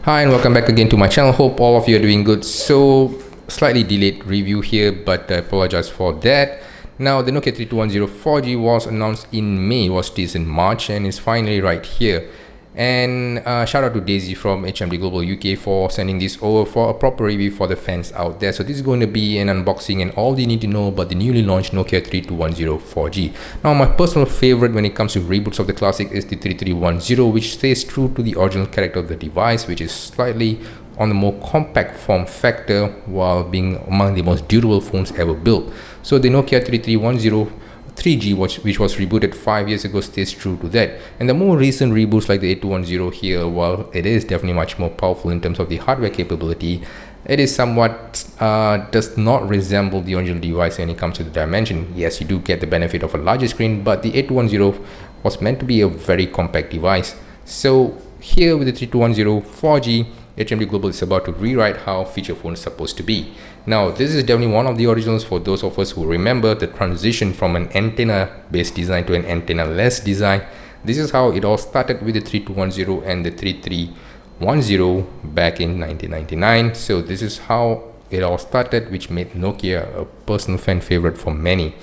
Hi and welcome back again to my channel. Hope all of you are doing good. So slightly delayed review here, but I apologize for that. Now the Nokia 3210 4G was announced in May, was teased in March, and is finally right here. And shout out to Daisy from HMD Global UK for sending this over for a proper review for the fans out there. So this is going to be an unboxing and all you need to know about the newly launched Nokia 3210 4G. Now my personal favorite when it comes to reboots of the classic is the 3310, which stays true to the original character of the device, which is slightly on the more compact form factor while being among the most durable phones ever built. So the Nokia 3310 3G, which was rebooted 5 years ago, stays true to that. And the more recent reboots like the 8210 here, while it is definitely much more powerful in terms of the hardware capability, it is somewhat does not resemble the original device when it comes to the dimension. Yes, you do get the benefit of a larger screen, but the 8210 was meant to be a very compact device. So here with the 3210 4G, HMD Global is about to rewrite how feature phones are supposed to be. Now, this is definitely one of the originals for those of us who remember the transition from an antenna-based design to an antenna-less design. This is how it all started with the 3210 and the 3310 back in 1999. So this is how it all started, which made Nokia a personal fan favorite for many.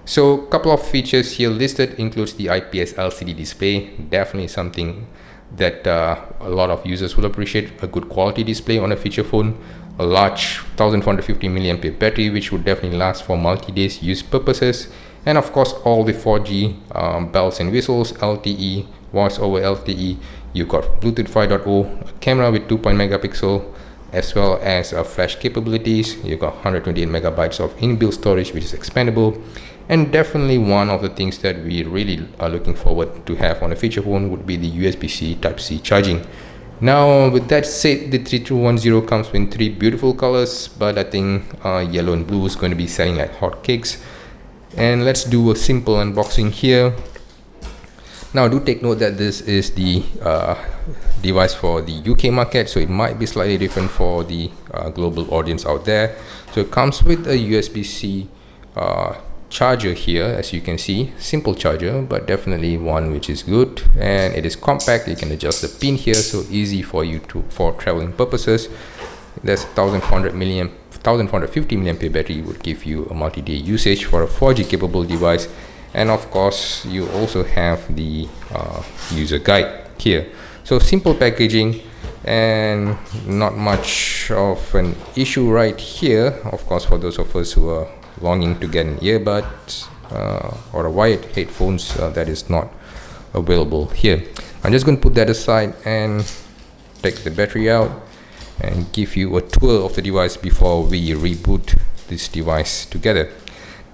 So a couple of features here listed includes the IPS LCD display, definitely something that a lot of users will appreciate. A good quality display on a feature phone, a large 1450 mAh battery which would definitely last for multi-days use purposes, and of course all the 4G bells and whistles, LTE, voice over LTE. You got Bluetooth 5.0, a camera with 2 megapixel, as well as flash capabilities. You got 128 megabytes of inbuilt storage which is expandable. And definitely one of the things that we really are looking forward to have on a feature phone would be the USB-C Type-C charging. Now with that said, the 3210 comes in 3 beautiful colors, but I think yellow and blue is going to be selling like hotcakes. And let's do a simple unboxing here. Now do take note that this is the device for the UK market, so it might be slightly different for the global audience out there. So it comes with a USB-C charger here, as you can see, simple charger, but definitely one which is good, and it is compact. You can adjust the pin here, so easy for you to for traveling purposes. There's 1450 mAh battery would give you a multi-day usage for a 4G capable device. And of course you also have the user guide here. So simple packaging and not much of an issue right here. Of course, for those of us who are longing to get an earbuds or a wired headphones, that is not available here. I'm just going to put that aside and take the battery out and give you a tour of the device before we reboot this device together.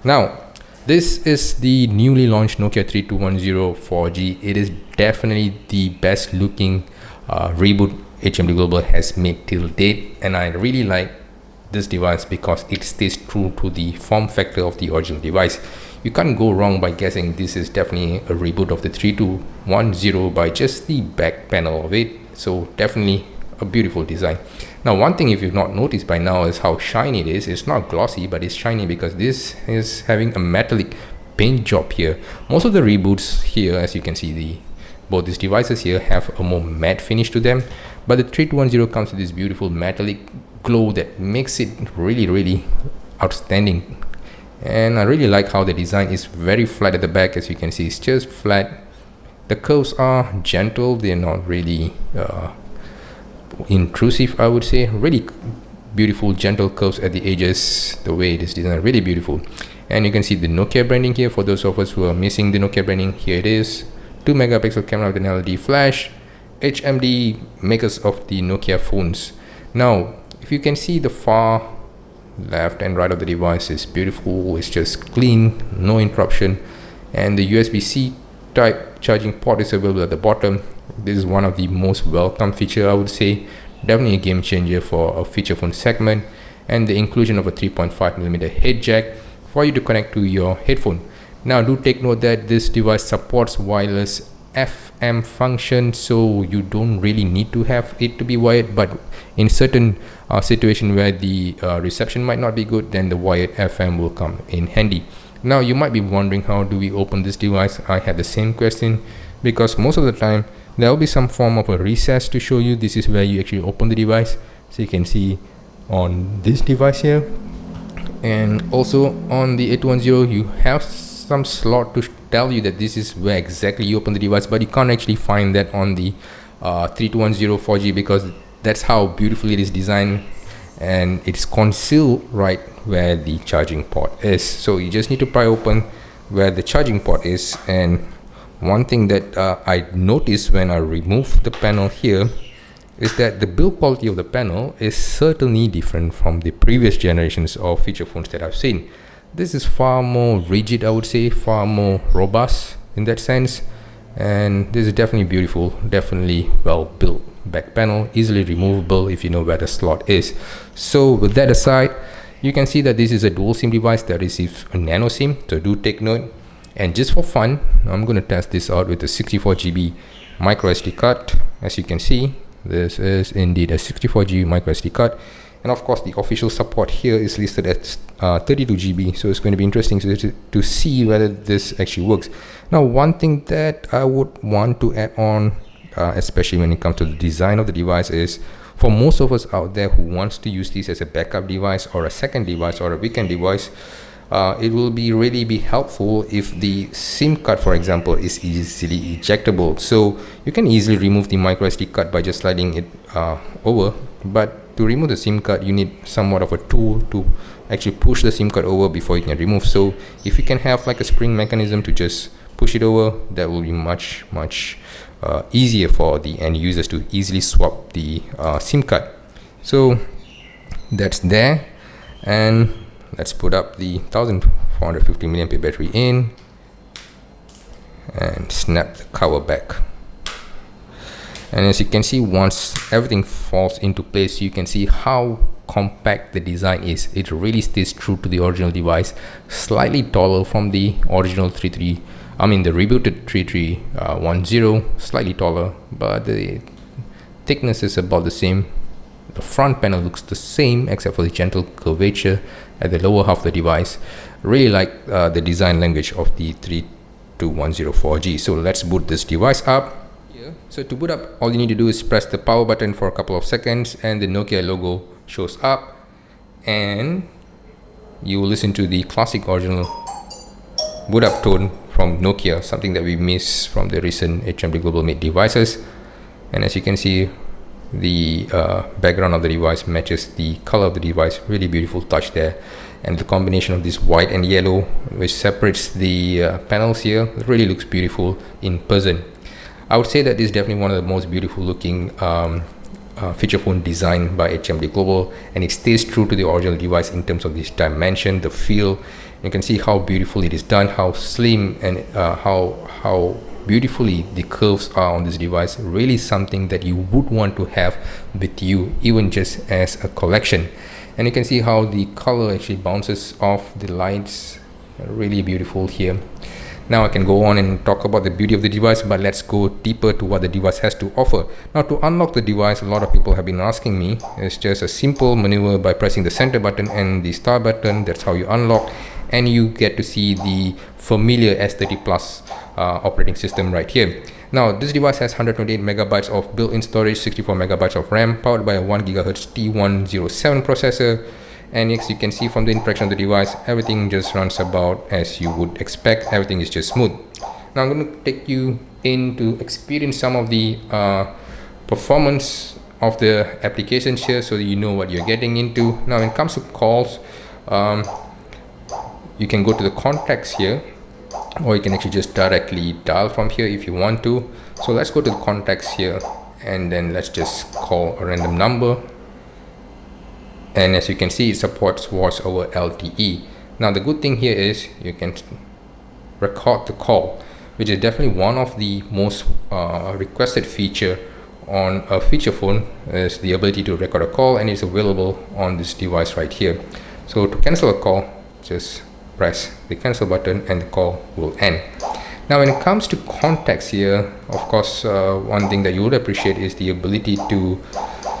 Now this is the newly launched Nokia 3210 4G. It is definitely the best looking reboot HMD Global has made till date, and I really like this device because it stays true to the form factor of the original device. You can't go wrong by guessing this is definitely a reboot of the 3210 by just the back panel of it. So definitely a beautiful design. Now one thing if you've not noticed by now is how shiny it is. It's not glossy, but it's shiny because this is having a metallic paint job here. Most of the reboots here, as you can see, both these devices here have a more matte finish to them, but the 3210 comes with this beautiful metallic glow that makes it really outstanding. And I really like how the design is very flat at the back. As you can see, it's just flat. The curves are gentle, they're not really intrusive, I would say. Really beautiful gentle curves at the edges. The way it is designed, really beautiful. And you can see the Nokia branding here. For those of us who are missing the Nokia branding, here it is. 2 megapixel camera with an LED flash. HMD makers of the Nokia phones. Now if you can see, the far left and right of the device is beautiful. It's just clean, no interruption, and the USB-C type charging port is available at the bottom. This is one of the most welcome feature, I would say. Definitely a game changer for a feature phone segment. And the inclusion of a 3.5mm head jack for you to connect to your headphone. Now do take note that this device supports wireless FM function, so you don't really need to have it to be wired, but in certain situation where the reception might not be good, then the wired FM will come in handy. Now you might be wondering, how do we open this device? I had the same question, because most of the time There will be some form of a recess to show you. This is where you actually open the device, so you can see on this device here. And also on the 810 you have some slot to tell you that this is where exactly you open the device, but you can't actually find that on the 3210 4G, because that's how beautifully it is designed, and it's concealed right where the charging port is. So you just need to pry open where the charging port is. And one thing that I noticed when I removed the panel here is that the build quality of the panel is certainly different from the previous generations of feature phones that I've seen. This is far more rigid, I would say, far more robust in that sense, and this is definitely beautiful, definitely well built back panel, easily removable if you know where the slot is. So with that aside, you can see that this is a dual SIM device that receives a nano SIM, so do take note. And just for fun, I'm going to test this out with a 64 GB micro SD card. As you can see, this is indeed a 64 GB micro SD card, and of course the official support here is listed at 32 GB, so it's going to be interesting to see whether this actually works. Now, one thing that I would want to add on, especially when it comes to the design of the device, is for most of us out there who wants to use this as a backup device or a second device or a weekend device, it will really be helpful if the SIM card, for example, is easily ejectable. So you can easily remove the micro SD card by just sliding it over, but to remove the SIM card you need somewhat of a tool to actually push the SIM card over before you can remove. So if you can have like a spring mechanism to just push it over, that will be much easier for the end users to easily swap the SIM card. So that's there, and let's put up the 1450 mAh battery in and snap the cover back. And as you can see, once everything falls into place, you can see how compact the design is. It really stays true to the original device, slightly taller from the original the rebooted 3310, slightly taller, but the thickness is about the same. The front panel looks the same except for the gentle curvature at the lower half of the device. Really like the design language of the 3210 4G. So let's boot this device up. So to boot up, all you need to do is press the power button for a couple of seconds and the Nokia logo shows up, and you will listen to the classic original boot up tone from Nokia, something that we miss from the recent HMD Global made devices. And as you can see, the background of the device matches the color of the device. Really beautiful touch there, and the combination of this white and yellow which separates the panels here really looks beautiful in person. I would say that this is definitely one of the most beautiful looking feature phone designed by HMD Global, and it stays true to the original device in terms of this dimension, the feel. You can see how beautiful it is done, how slim, and how beautifully the curves are on this device. Really something that you would want to have with you, even just as a collection. And you can see how the color actually bounces off the lights. Really beautiful here. Now I can go on and talk about the beauty of the device, but let's go deeper to what the device has to offer. Now, to unlock the device, a lot of people have been asking me. It's just a simple maneuver by pressing the center button and the start button. That's how you unlock, and you get to see the familiar S30 Plus operating system right here. Now, this device has 128 megabytes of built-in storage, 64 megabytes of RAM, powered by a 1 GHz T107 processor. And as you can see from the interaction of the device, everything just runs about as you would expect. Everything is just smooth. Now I'm going to take you in to experience some of the performance of the applications here, so that you know what you're getting into. Now when it comes to calls, you can go to the contacts here, or you can actually just directly dial from here if you want to. So let's go to the contacts here, and then let's just call a random number. And as you can see, it supports voice over LTE. Now the good thing here is you can record the call, which is definitely one of the most requested feature on a feature phone, is the ability to record a call, and it's available on this device right here. So to cancel a call, just press the cancel button and the call will end. Now when it comes to contacts here, of course, one thing that you would appreciate is the ability to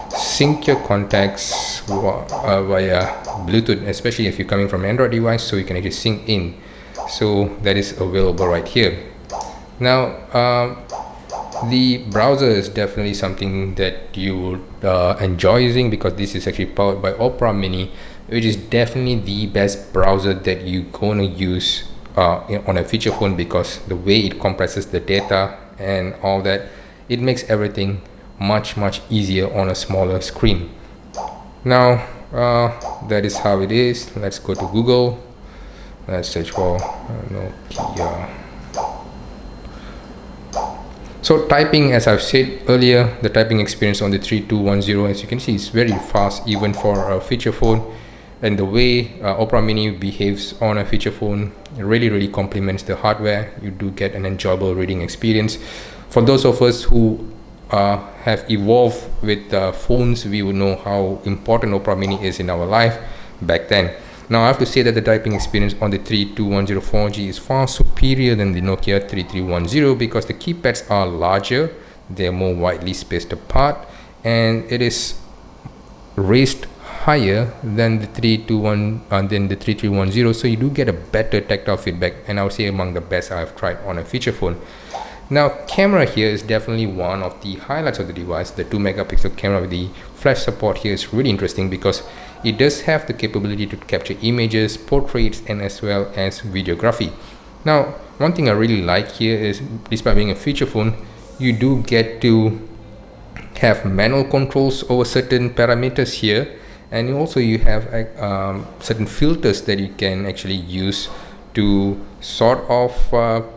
sync your contacts via Bluetooth, especially if you're coming from an Android device, so you can actually sync in. So that is available right here. Now The browser is definitely something that you would enjoy using, because this is actually powered by Opera Mini, which is definitely the best browser that you're gonna use on a feature phone, because the way it compresses the data and all that, it makes everything much easier on a smaller screen. Now that is how it is. Let's go to Google. Let's search for Nokia. So typing, as I've said earlier, the typing experience on the 3210, as you can see, is very fast even for a feature phone. And the way Opera Mini behaves on a feature phone really complements the hardware. You do get an enjoyable reading experience. For those of us who have evolved with phones, we will know how important Opera Mini is in our life back then. Now I have to say that the typing experience on the 3210 4G is far superior than the Nokia 3310, because the keypads are larger, they are more widely spaced apart, and it is raised higher than the 3310, so you do get a better tactile feedback, and I would say among the best I've tried on a feature phone. Now camera here is definitely one of the highlights of the device. The 2 megapixel camera with the flash support here is really interesting, because it does have the capability to capture images, portraits, and as well as videography. Now one thing I really like here is, despite being a feature phone, you do get to have manual controls over certain parameters here, and also you have certain filters that you can actually use to sort of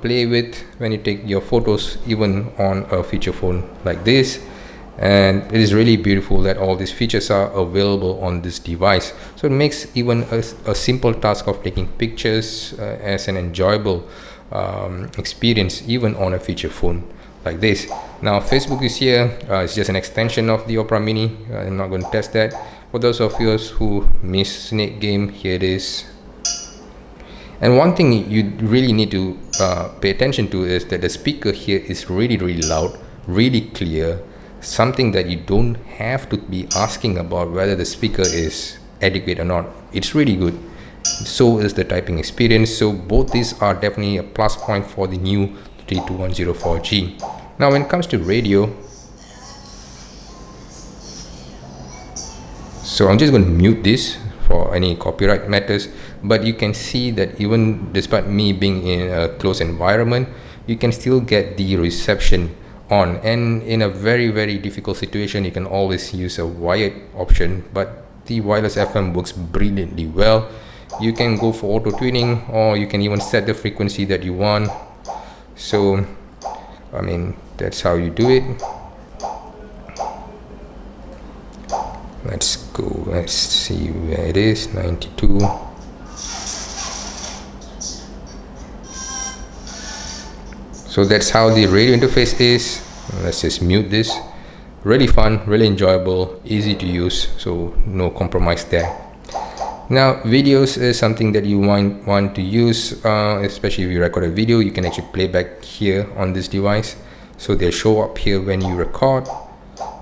play with when you take your photos, even on a feature phone like this. And it is really beautiful that all these features are available on this device, so it makes even a simple task of taking pictures as an enjoyable experience even on a feature phone like this. Now Facebook is here. It's just an extension of the Opera Mini. I'm not going to test that. For those of you who miss Snake Game, here it is. And one thing you really need to pay attention to is that the speaker here is really loud, really clear, something that you don't have to be asking about whether the speaker is adequate or not. It's really good. So is the typing experience. So both these are definitely a plus point for the new 3210 4G. Now when it comes to radio, so I'm just going to mute this for any copyright matters, but you can see that even despite me being in a closed environment, you can still get the reception on. And in a very difficult situation, you can always use a wired option, but the wireless FM works brilliantly well. You can go for auto tuning, or you can even set the frequency that you want. So I mean, that's how you do it. Let's go, let's see where it is. 92. So that's how the radio interface is. Let's just mute this. Really fun, really enjoyable, easy to use, so no compromise there. Now videos is something that you want to use, especially if you record a video. You can actually play back here on this device, so they'll show up here when you record.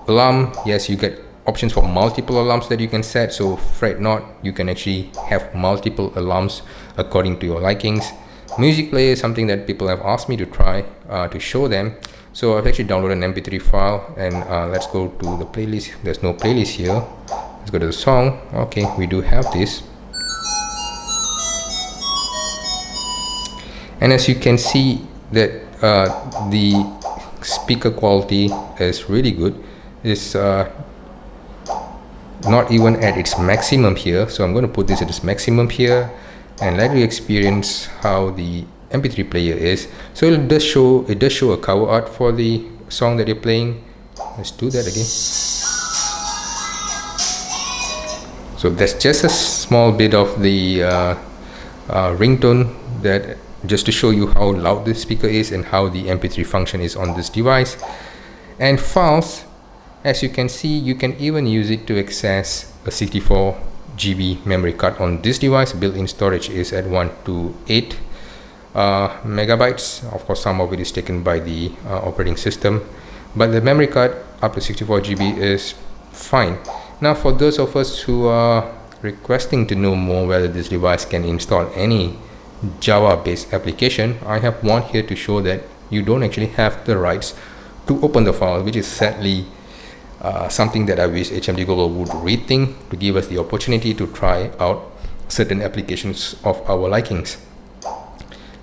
Alarm, yes, you get options for multiple alarms that you can set, so fret not, you can actually have multiple alarms according to your likings. Music player is something that people have asked me to try to show them, so I've actually downloaded an MP3 file, and let's go to the playlist. There's no playlist here. Let's go to the song. Okay, we do have this, and as you can see that the speaker quality is really good. It's not even at its maximum here, so I'm going to put this at its maximum here and let you experience how the MP3 player is. So it does show a cover art for the song that you're playing. Let's do that again. So that's just a small bit of the ringtone, that just to show you how loud the speaker is and how the MP3 function is on this device. And files, as you can see, you can even use it to access a 64 GB memory card on this device. Built-in storage is at 128 megabytes. Of course, some of it is taken by the operating system, but the memory card up to 64 GB is fine. Now for those of us who are requesting to know more whether this device can install any Java based application, I have one here to show that you don't actually have the rights to open the file, which is sadly something that I wish HMD Global would rethink, to give us the opportunity to try out certain applications of our likings.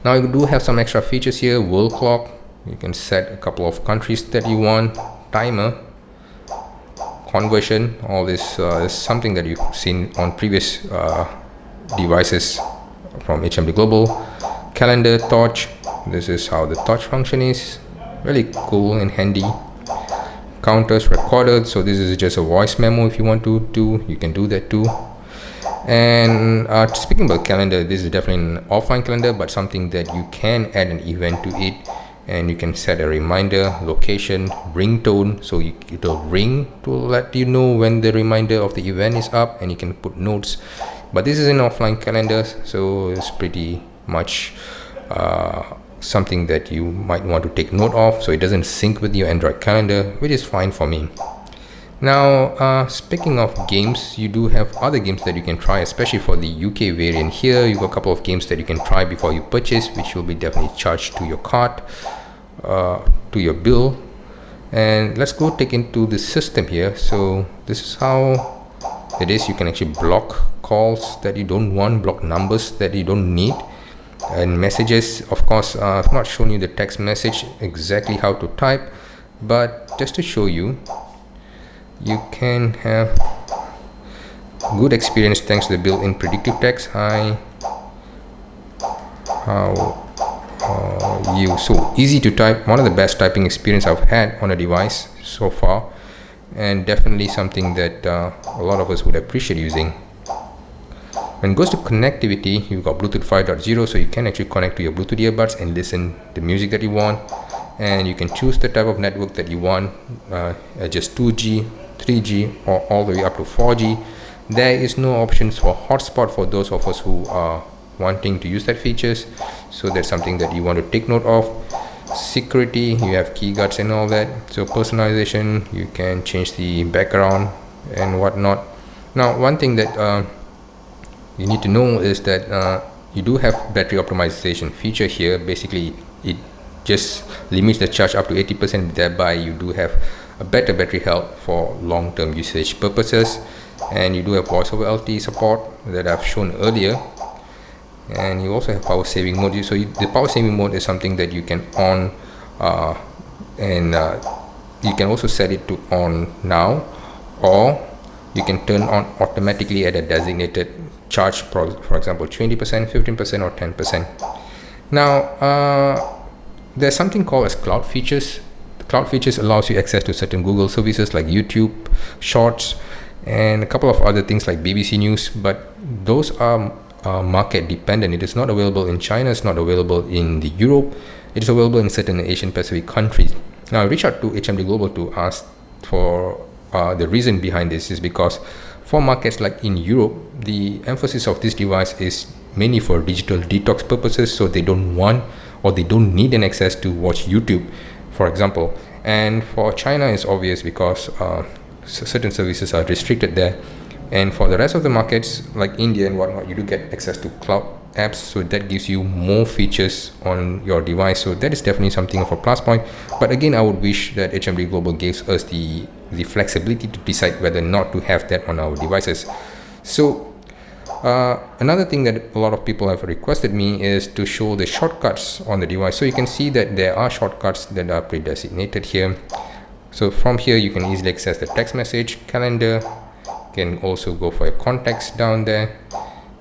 Now you do have some extra features here. World clock, you can set a couple of countries that you want, timer, conversion. All this is something that you've seen on previous devices from HMD Global. Calendar, torch, this is how the torch function is, really cool and handy. Counters, recorder, so this is just a voice memo. If you want to do, you can do that too. And speaking about calendar, this is definitely an offline calendar, but something that you can add an event to it, and you can set a reminder, location, ringtone, so it'll ring to let you know when the reminder of the event is up, and you can put notes. But this is an offline calendar, so it's pretty much something that you might want to take note of, so it doesn't sync with your Android calendar, which is fine for me. Now speaking of games, you do have other games that you can try, especially for the UK variant. Here you got a couple of games that you can try before you purchase, which will be definitely charged to your card, to your bill. And let's go take into the system here. So this is how it is. You can actually block calls that you don't want, block numbers that you don't need, and messages. Of course, I've not shown you the text message exactly how to type, but just to show you, you can have good experience thanks to the built-in predictive text. Hi, how are you? So easy to type, one of the best typing experience I've had on a device so far, and definitely something that a lot of us would appreciate using. When it goes to connectivity, you've got Bluetooth 5.0, so you can actually connect to your Bluetooth earbuds and listen the music that you want, and you can choose the type of network that you want, just 2G, 3G, or all the way up to 4G. There is no options for hotspot for those of us who are wanting to use that features, so that's something that you want to take note of. Security, you have key guards and all that. So personalization, you can change the background and whatnot. Now one thing that you need to know is that you do have battery optimization feature here. Basically it just limits the charge up to 80%, thereby you do have a better battery health for long-term usage purposes. And you do have voice over LTE support that I've shown earlier, and you also have power saving mode. So the power saving mode is something that you can on and you can also set it to on now, or you can turn on automatically at a designated charge, for example 20%, 15%, or 10%. Now there's something called as cloud features. The cloud features allows you access to certain Google services like YouTube Shorts and a couple of other things like BBC News, but those are market dependent. It is not available in China, it's not available in the Europe, it is available in certain Asian Pacific countries. Now I reached out to HMD Global to ask for the reason behind this. Is because for markets like in Europe, the emphasis of this device is mainly for digital detox purposes, so they don't want or they don't need an access to watch YouTube, for example. And for China, it's obvious because certain services are restricted there. And for the rest of the markets like India and whatnot, you do get access to cloud apps, so that gives you more features on your device. So that is definitely something of a plus point. But again, I would wish that HMD Global gives us the flexibility to decide whether or not to have that on our devices. So another thing that a lot of people have requested me is to show the shortcuts on the device. So you can see that there are shortcuts that are pre-designated here. So from here you can easily access the text message, calendar. You can also go for your contacts down there,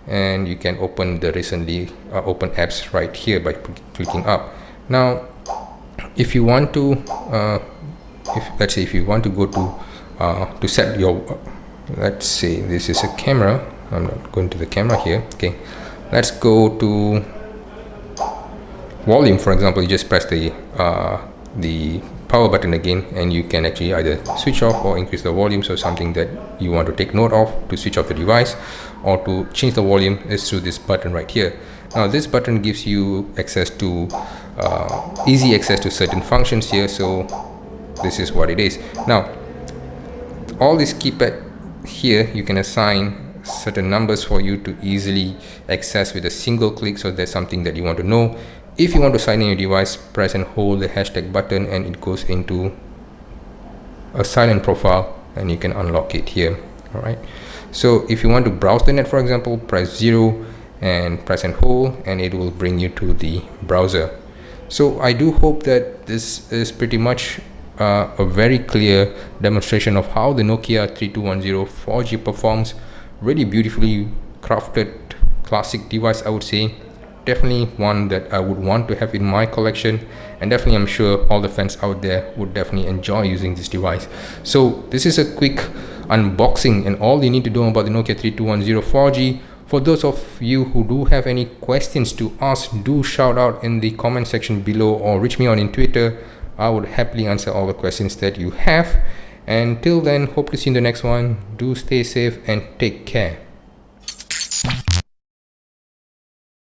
and you can open the recently open apps right here by clicking up. Now if you want to let's say if you want to go to set your let's say this is a camera. I'm not going to the camera here. Okay, let's go to volume, for example. You just press the power button again, and you can actually either switch off or increase the volume. So something that you want to take note of to switch off the device or to change the volume is through this button right here. Now this button gives you access to easy access to certain functions here. So this is what it is. Now all this keypad here, you can assign certain numbers for you to easily access with a single click. So that's something that you want to know. If you want to sign in your device, press and hold the hashtag button and it goes into a silent profile and you can unlock it here. All right, so if you want to browse the net, for example, press 0 and press and hold and it will bring you to the browser. So I do hope that this is pretty much a very clear demonstration of how the Nokia 3210 4G performs. Really beautifully crafted classic device, I would say. Definitely one that I would want to have in my collection, and definitely I'm sure all the fans out there would definitely enjoy using this device. So this is a quick unboxing and all you need to know about the Nokia 3210 4G. For those of you who do have any questions to ask, do shout out in the comment section below or reach me on in Twitter. I would happily answer all the questions that you have. And till then, hope to see you in the next one. Do stay safe and take care.